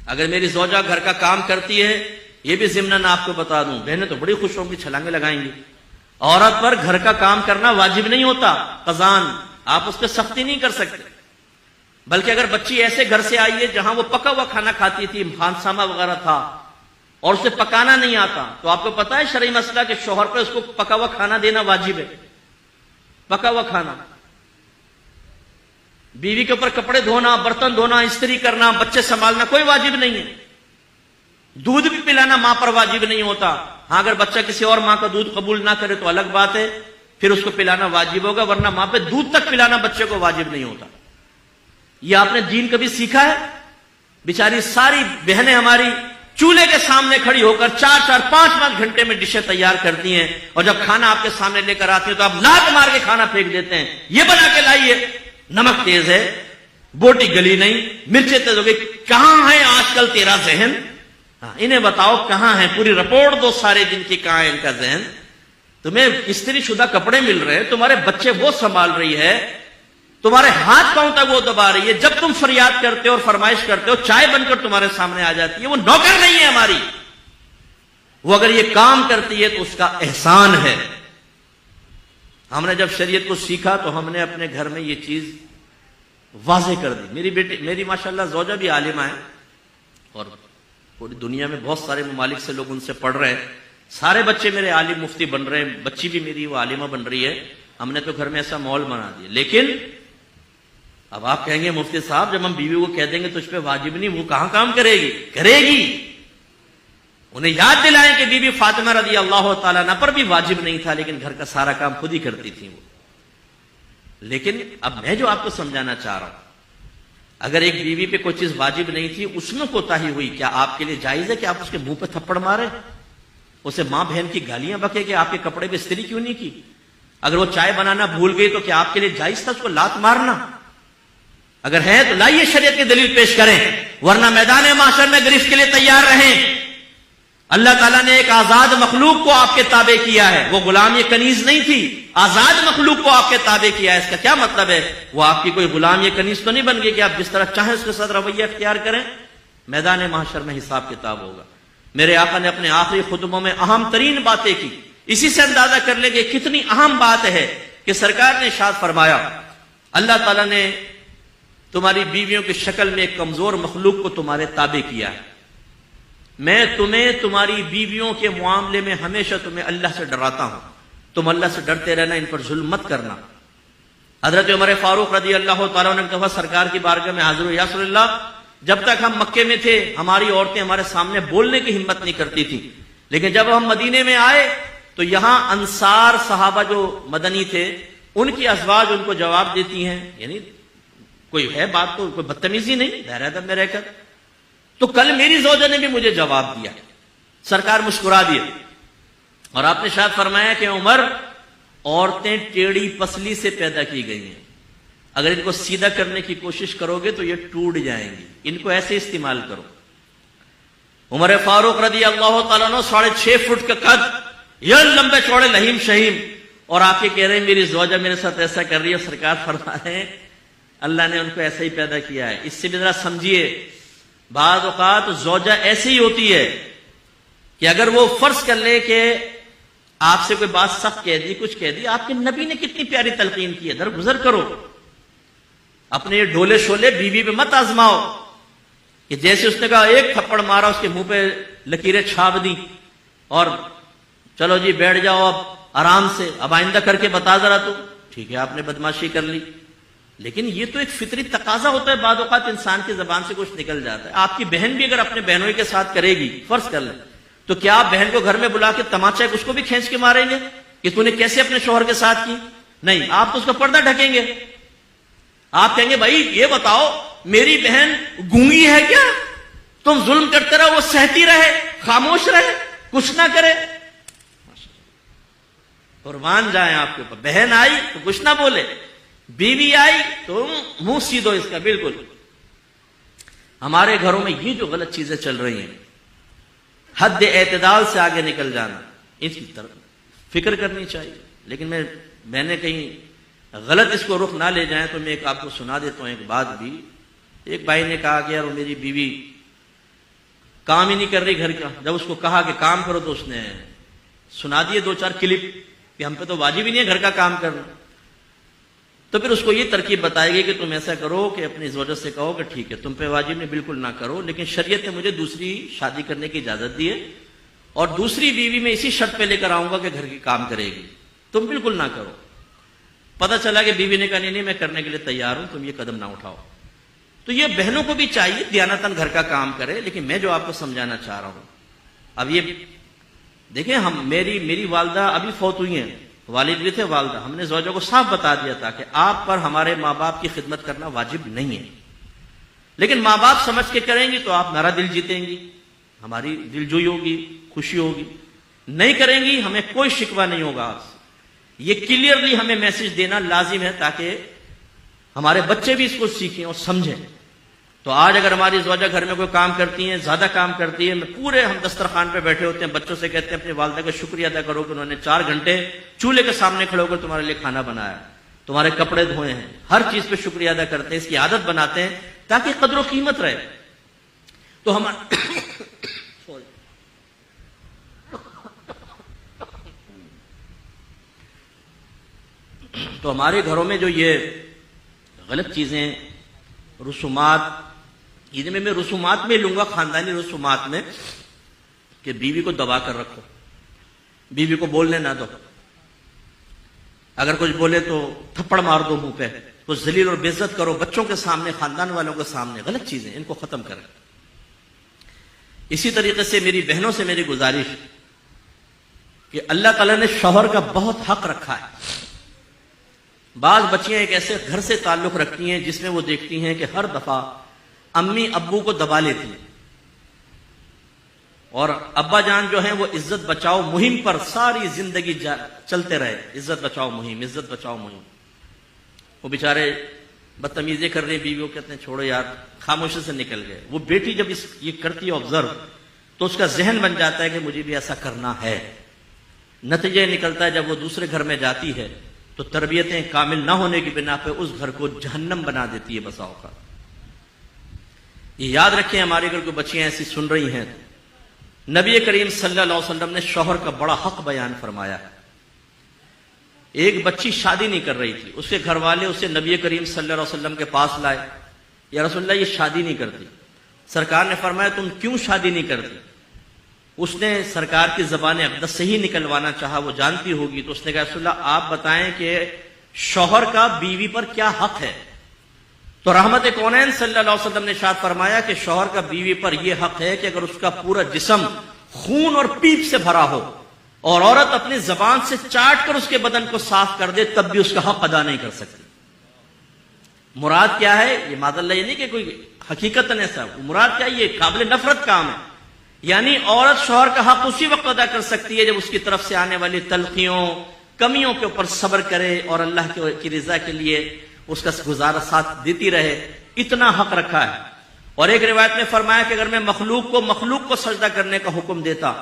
اگر میری زوجہ گھر کا کام کرتی ہے، یہ بھی ضمناً آپ کو بتا دوں، بہنیں تو بڑی خوش ہوں گی، چھلانگیں لگائیں گی، عورت پر گھر کا کام کرنا واجب نہیں ہوتا، قضان، آپ اس پہ سختی نہیں کر سکتے، بلکہ اگر بچی ایسے گھر سے آئی ہے جہاں وہ پکا ہوا کھانا کھاتی تھی، خانسامہ وغیرہ تھا، اور اسے پکانا نہیں آتا، تو آپ کو پتا ہے شرعی مسئلہ کہ شوہر پہ اس کو پکا ہوا کھانا دینا واجب ہے، پکا ہوا کھانا۔ بیوی کے اوپر کپڑے دھونا، برتن دھونا، استری کرنا، بچے سنبھالنا کوئی واجب نہیں ہے، دودھ بھی پلانا ماں پر واجب نہیں ہوتا، ہاں اگر بچہ کسی اور ماں کا دودھ قبول نہ کرے تو الگ بات ہے، پھر اس کو پلانا واجب ہوگا، ورنہ ماں پہ دودھ تک پلانا بچے کو واجب نہیں ہوتا۔ یہ آپ نے دین کبھی سیکھا ہے؟ بیچاری ساری بہنیں ہماری چولہے کے سامنے کھڑی ہو کر 4-4 5-5 گھنٹے میں ڈشیں تیار کرتی ہیں، اور جب کھانا آپ کے سامنے لے کر آتی ہیں تو آپ لات مار کے کھانا پھینک دیتے ہیں، یہ بنا کے لائیے، نمک تیز ہے، بوٹی گلی نہیں، مرچیں تیز ہو گئی، کہاں ہے آج کل تیرا ذہن؟ انہیں بتاؤ کہاں ہے، پوری رپورٹ دو سارے دن کی، کہاں ہے ان کا ذہن؟ تمہیں استری شدہ کپڑے مل رہے ہیں، تمہارے بچے وہ سنبھال رہی ہے، تمہارے ہاتھ پاؤں تک وہ دبا رہی ہے، جب تم فریاد کرتے ہو اور فرمائش کرتے ہو چائے بن کر تمہارے سامنے آ جاتی ہے، وہ نوکر نہیں ہے ہماری، وہ اگر یہ کام کرتی ہے تو اس کا احسان ہے۔ ہم نے جب شریعت کو سیکھا تو ہم نے اپنے گھر میں یہ چیز واضح کر دی۔ میری بیٹی، میری ماشاءاللہ زوجہ بھی عالمہ ہے، اور پوری دنیا میں بہت سارے ممالک سے لوگ ان سے پڑھ رہے ہیں، سارے بچے میرے عالم مفتی بن رہے ہیں، بچی بھی میری وہ عالمہ بن رہی ہے، ہم نے تو گھر میں ایسا ماحول بنا دیا۔ لیکن اب آپ کہیں گے مفتی صاحب جب ہم بیوی کو کہہ دیں گے تو اس پہ واجب نہیں، وہ کہاں کام کرے گی؟ کرے گی۔ انہیں یاد دلائیں کہ بی بی فاطمہ رضی اللہ تعالیٰ عنہ پر بھی واجب نہیں تھا، لیکن گھر کا سارا کام خود ہی کرتی تھی وہ۔ لیکن اب میں جو آپ کو سمجھانا چاہ رہا ہوں، اگر ایک بیوی پہ کوئی چیز واجب نہیں تھی، اس میں کوتاہی ہوئی، کیا آپ کے لیے جائز ہے کہ آپ اس کے منہ پہ تھپڑ مارے، اسے ماں بہن کی گالیاں بکے کہ آپ کے کپڑے پہ استری کیوں نہیں کی؟ اگر وہ چائے بنانا بھول گئی تو کیا آپ کے لیے جائز تھا اس کو لات مارنا؟ اگر ہے تو لائیے شریعت کی دلیل پیش کریں، ورنہ میدان محشر میں گرفت کے لیے تیار رہیں۔ اللہ تعالیٰ نے ایک آزاد مخلوق کو آپ کے تابع کیا ہے، وہ غلام یہ کنیز نہیں تھی، آزاد مخلوق کو آپ کے تابع کیا ہے۔ اس کا کیا مطلب ہے؟ وہ آپ کی کوئی غلام یہ کنیز تو نہیں بن گئی کہ آپ جس طرح چاہیں اس کے ساتھ رویہ اختیار کریں۔ میدان محشر میں حساب کتاب ہوگا۔ میرے آقا نے اپنے آخری خطبوں میں اہم ترین باتیں کی، اسی سے اندازہ کر لیں کہ کتنی اہم بات ہے کہ سرکار نے ارشاد فرمایا، اللہ تعالیٰ نے تمہاری بیویوں کی شکل میں ایک کمزور مخلوق کو تمہارے تابع کیا ہے، میں تمہیں تمہاری بیویوں کے معاملے میں ہمیشہ تمہیں اللہ سے ڈراتا ہوں، تم اللہ سے ڈرتے رہنا، ان پر ظلم مت کرنا۔ حضرت عمر فاروق رضی اللہ تعالیٰ نے کہا سرکار کی بارگاہ میں حاضر ہو، یا رسول اللہ جب تک ہم مکے میں تھے ہماری عورتیں ہمارے سامنے بولنے کی ہمت نہیں کرتی تھی، لیکن جب ہم مدینے میں آئے تو یہاں انصار صحابہ جو مدنی تھے ان کی ازواج ان کو جواب دیتی ہیں، یعنی کوئی ہے بات تو کوئی بدتمیزی نہیں، بہر ادب میں رہ کر۔ تو کل میری زوجہ نے بھی مجھے جواب دیا، سرکار مسکرا دیے، اور آپ نے شاید فرمایا کہ عمر عورتیں ٹیڑھی پسلی سے پیدا کی گئی ہیں، اگر ان کو سیدھا کرنے کی کوشش کرو گے تو یہ ٹوٹ جائیں گی، ان کو ایسے استعمال کرو۔ عمر فاروق رضی اللہ تعالیٰ عنہ 6.5 فٹ کا قد، یہ لمبے چوڑے لہیم شہیم، اور آپ کے کہہ رہے ہیں میری زوجہ میرے ساتھ ایسا کر رہی ہے، سرکار فرما رہے ہیں اللہ نے ان کو ایسا ہی پیدا کیا ہے۔ اس سے بھی ذرا سمجھیے، بعض اوقات زوجہ ایسی ہی ہوتی ہے کہ اگر وہ فرض کر لے کہ آپ سے کوئی بات سخت کہہ دی، کچھ کہہ دی، آپ کے نبی نے کتنی پیاری تلقین کی ہے، درگزر کرو، اپنے یہ ڈھولے شولے بیوی پہ مت آزماؤ کہ جیسے اس نے کہا ایک تھپڑ مارا اس کے منہ پہ لکیریں چھاپ دی اور چلو جی بیٹھ جاؤ اب آرام سے، اب آئندہ کر کے بتا ذرا تو ٹھیک ہے آپ نے بدماشی کر لی۔ لیکن یہ تو ایک فطری تقاضا ہوتا ہے، بعض اوقات انسان کی زبان سے کچھ نکل جاتا ہے۔ آپ کی بہن بھی اگر اپنے بہنوئی کے ساتھ کرے گی، فرض کر لیں، تو کیا آپ بہن کو گھر میں بلا کے تماچا اس کو بھی کھینچ کے ماریں گے کہ تو نے کیسے اپنے شوہر کے ساتھ کی؟ نہیں، آپ تو اس کا پردہ ڈھکیں گے، آپ کہیں گے بھائی یہ بتاؤ میری بہن گونگی ہے کیا؟ تم ظلم کرتے رہو، وہ سہتی رہے، خاموش رہے، کچھ نہ کرے۔ قربان جائیں آپ کے اوپر، بہن آئی تو کچھ نہ بولے، بیوی آئی تو منہ سیدھو اس کا۔ بالکل ہمارے گھروں میں یہ جو غلط چیزیں چل رہی ہیں، حد اعتدال سے آگے نکل جانا، اس کی طرف فکر کرنی چاہیے۔ لیکن میں نے کہیں غلط اس کو رخ نہ لے جائیں تو میں ایک آپ کو سنا دیتا ہوں ایک بات بھی۔ ایک بھائی نے کہا کہ یار میری بیوی کام ہی نہیں کر رہی گھر کا. جب اس کو کہا کہ کام کرو تو اس نے سنا دیے 2-4 کلپ کہ ہم پہ تو واجب ہی نہیں ہے گھر کا کام کرنا. تو پھر اس کو یہ ترکیب بتائے گی کہ تم ایسا کرو کہ اپنی زوجہ سے کہو کہ ٹھیک ہے تم پہ واجب نہیں، بالکل نہ کرو، لیکن شریعت نے مجھے دوسری شادی کرنے کی اجازت دی ہے اور دوسری بیوی میں اسی شرط پہ لے کر آؤں گا کہ گھر کی کام کرے گی، تم بالکل نہ کرو. پتہ چلا کہ بیوی نے کہا نہیں میں کرنے کے لیے تیار ہوں، تم یہ قدم نہ اٹھاؤ. تو یہ بہنوں کو بھی چاہیے دیانتاً گھر کا کام کرے. لیکن میں جو آپ کو سمجھانا چاہ رہا ہوں، اب یہ دیکھیں، میری والدہ ابھی فوت ہوئی ہیں، والد بھی تھے والدہ. ہم نے زوجہ کو صاف بتا دیا تھا کہ آپ پر ہمارے ماں باپ کی خدمت کرنا واجب نہیں ہے، لیکن ماں باپ سمجھ کے کریں گی تو آپ میرا دل جیتیں گی، ہماری دل جوئی ہوگی، خوشی ہوگی. نہیں کریں گی ہمیں کوئی شکوہ نہیں ہوگا آپ سے. یہ کلیئرلی ہمیں میسج دینا لازم ہے تاکہ ہمارے بچے بھی اس کو سیکھیں اور سمجھیں. تو آج اگر ہماری زوجہ گھر میں کوئی کام کرتی ہیں، زیادہ کام کرتی ہے، ہم دسترخوان پہ بیٹھے ہوتے ہیں، بچوں سے کہتے ہیں اپنی والدہ کا شکریہ ادا کرو کہ انہوں نے 4 گھنٹے چولہے کے سامنے کھڑے ہو کر تمہارے لیے کھانا بنایا، تمہارے کپڑے دھوئے ہیں، ہر چیز پہ شکریہ ادا کرتے ہیں، اس کی عادت بناتے ہیں تاکہ قدر و قیمت رہے. تو ہمارے گھروں میں جو یہ غلط چیزیں، رسومات، میں رسومات میں لوں گا، خاندانی رسومات میں، کہ بیوی کو دبا کر رکھو، بیوی کو بولنے نہ دو، اگر کچھ بولے تو تھپڑ مار دو منہ پہ، کچھ ذلیل اور بے عزت کرو بچوں کے سامنے، خاندان والوں کے سامنے. غلط چیزیں ان کو ختم کریں. اسی طریقے سے میری بہنوں سے میری گزارش کہ اللہ تعالیٰ نے شوہر کا بہت حق رکھا ہے. بعض بچیاں ایک ایسے گھر سے تعلق رکھتی ہیں جس میں وہ دیکھتی ہیں کہ ہر دفعہ امی ابو کو دبا لیتی ہیں، اور ابا جان جو ہیں وہ عزت بچاؤ مہم پر ساری زندگی چلتے رہے، عزت بچاؤ مہم، عزت بچاؤ مہم. وہ بیچارے بدتمیزی کر رہے، بیویوں کہتے ہیں چھوڑو یار، خاموشی سے نکل گئے. وہ بیٹی جب یہ کرتی ہے آبزرو، تو اس کا ذہن بن جاتا ہے کہ مجھے بھی ایسا کرنا ہے. نتیجہ نکلتا ہے جب وہ دوسرے گھر میں جاتی ہے تو تربیتیں کامل نہ ہونے کی بنا پہ اس گھر کو جہنم بنا دیتی ہے بسا اوقات. یہ یاد رکھیں، ہمارے گھر کو بچیاں ایسی سن رہی ہیں، نبی کریم صلی اللہ علیہ وسلم نے شوہر کا بڑا حق بیان فرمایا. ایک بچی شادی نہیں کر رہی تھی، اس کے گھر والے اسے نبی کریم صلی اللہ علیہ وسلم کے پاس لائے. یا رسول اللہ یہ شادی نہیں کرتی. سرکار نے فرمایا تم کیوں شادی نہیں کرتی؟ اس نے سرکار کی زبان اقدس سے ہی نکلوانا چاہا، وہ جانتی ہوگی. تو اس نے کہا رسول اللہ آپ بتائیں کہ شوہر کا بیوی پر کیا حق ہے؟ تو رحمت کونین صلی اللہ علیہ وسلم نے ارشاد فرمایا کہ شوہر کا بیوی پر یہ حق ہے کہ اگر اس کا پورا جسم خون اور پیپ سے بھرا ہو اور عورت اپنی زبان سے چاٹ کر اس کے بدن کو صاف کر دے تب بھی اس کا حق ادا نہیں کر سکتی. مراد کیا ہے؟ یہ معاذ اللہ یہ نہیں کہ کوئی حقیقت ایسا، مراد کیا ہے؟ یہ قابل نفرت کام ہے. یعنی عورت شوہر کا حق اسی وقت ادا کر سکتی ہے جب اس کی طرف سے آنے والی تلخیوں، کمیوں کے اوپر صبر کرے اور اللہ کی رضا کے لیے اس کا گزارا ساتھ دیتی رہے. اتنا حق رکھا ہے. اور ایک روایت میں فرمایا کہ اگر میں مخلوق کو سجدہ کرنے کا حکم دیتا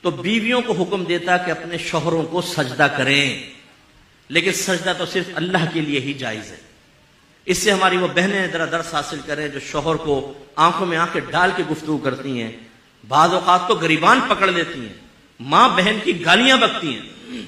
تو بیویوں کو حکم دیتا کہ اپنے شوہروں کو سجدہ کریں، لیکن سجدہ تو صرف اللہ کے لیے ہی جائز ہے. اس سے ہماری وہ بہنیں ذرا درس حاصل کریں جو شوہر کو آنکھوں میں آنکھیں ڈال کے گفتگو کرتی ہیں، بعض اوقات تو گریبان پکڑ لیتی ہیں، ماں بہن کی گالیاں بکتی ہیں.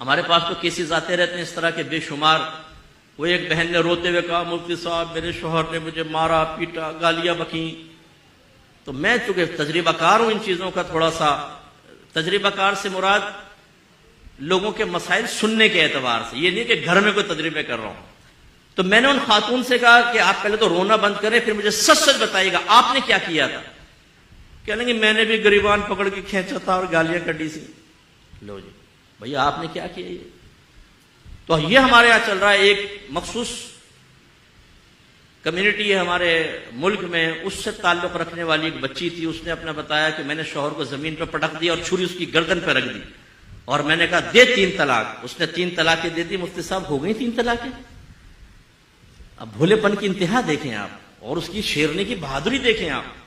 ہمارے پاس تو کیسز آتے رہتے ہیں اس طرح کے بے شمار. وہ ایک بہن نے روتے ہوئے کہا مفتی صاحب میرے شوہر نے مجھے مارا پیٹا، گالیاں بکیں. تو میں چونکہ تجربہ کار ہوں ان چیزوں کا، تھوڑا سا تجربہ کار سے مراد لوگوں کے مسائل سننے کے اعتبار سے، یہ نہیں کہ گھر میں کوئی تجربے کر رہا ہوں. تو میں نے ان خاتون سے کہا کہ آپ پہلے تو رونا بند کریں، پھر مجھے سچ سچ بتائیے گا آپ نے کیا کیا تھا. کہنے کہ میں نے بھی گریبان پکڑ کے کھینچا تھا اور گالیاں کٹی سی. لو جی بھیا آپ نے کیا کیا؟ یہ تو یہ ہمارے یہاں چل رہا ہے. ایک مخصوص کمیونٹی ہے ہمارے ملک میں، اس سے تعلق رکھنے والی ایک بچی تھی. اس نے اپنا بتایا کہ میں نے شوہر کو زمین پہ پٹک دیا اور چھری اس کی گردن پہ رکھ دی اور میں نے کہا دے 3 طلاق. اس نے 3 طلاقیں دے دی. مفتی صاحب ہو گئی 3 طلاقیں. اب بھولے پن کی انتہا دیکھیں آپ، اور اس کی شیرنی کی بہادری دیکھیں آپ.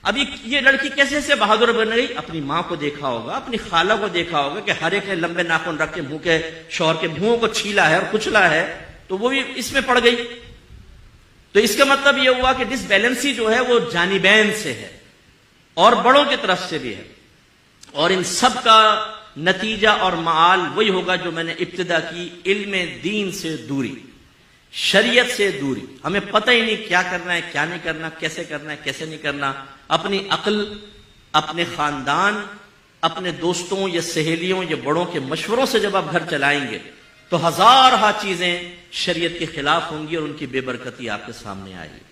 اب یہ لڑکی کیسے سے بہادر بن گئی؟ اپنی ماں کو دیکھا ہوگا، اپنی خالہ کو دیکھا ہوگا کہ ہر ایک نے لمبے ناخن رکھ کے منہ کے شوہر کے منہوں کو چھیلا ہے اور کچلا ہے، تو وہ بھی اس میں پڑ گئی. تو اس کا مطلب یہ ہوا کہ ڈس بیلنسی جو ہے وہ جانبین سے ہے اور بڑوں کی طرف سے بھی ہے، اور ان سب کا نتیجہ اور معال وہی ہوگا جو میں نے ابتدا کی، علم دین سے دوری، شریعت سے دوری۔ ہمیں پتہ ہی نہیں کیا کرنا ہے، کیا نہیں کرنا، کیسے کرنا ہے، کیسے نہیں کرنا۔ اپنی عقل، اپنے خاندان، اپنے دوستوں یا سہیلیوں یا بڑوں کے مشوروں سے جب آپ گھر چلائیں گے تو ہزارہا چیزیں شریعت کے خلاف ہوں گی اور ان کی بے برکتی آپ کے سامنے آئے گی۔